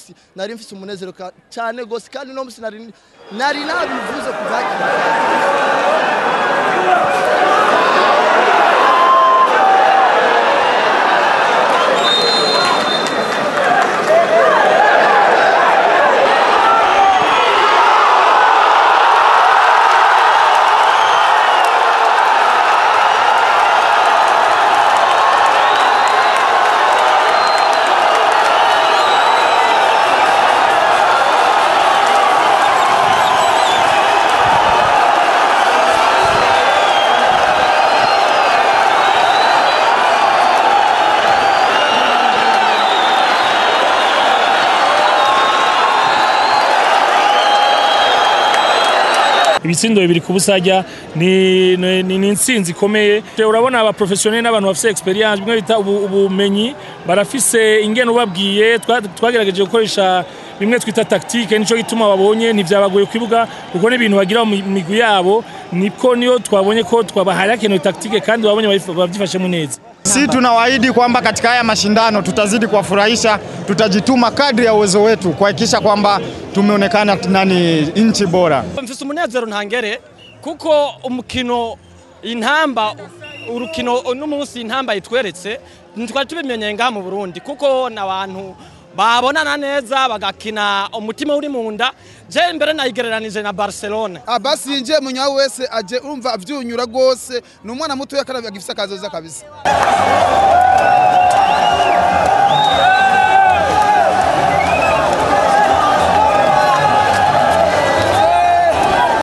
munsi nari mfise umunezero cyane gose kandi no munsi nari nabivuze kuvaki. Ibitsindo bibiri kubusajya ni insinzi ikomeye. Urabona aba professionnel n'abantu bafite experience bimwe bita ubumenyi barafise ingene ubabwiye twagerageje gukoresha bimwe twita tactique nico gituma babonye ntivyabagoye kwibuga kuko n'ibintu bagira mu migwi yabo niko niyo twabonye ko twabahari kene tactique kandi babonye bavyifashemo neza. Si tunawaahidi kwamba katika haya mashindano tutazidi kuwafurahisha, tutajituma kadri ya uwezo wetu kuhakikisha kwamba tumeonekana nani inchi bora. Mfise umunezero ntangere kuko umukino intamba urukino n'umunsi intamba itweretse ntitwari tubimenye ngaha mu Burundi kuko nabantu babonana neza bagakina umutima uri mu nda. Je mbere nayigereranije na Barcelona. Basi yinje munyawe wese aje urumva avyunyura gose n'umwana muto yakarabi agifisa kazoza kabisa.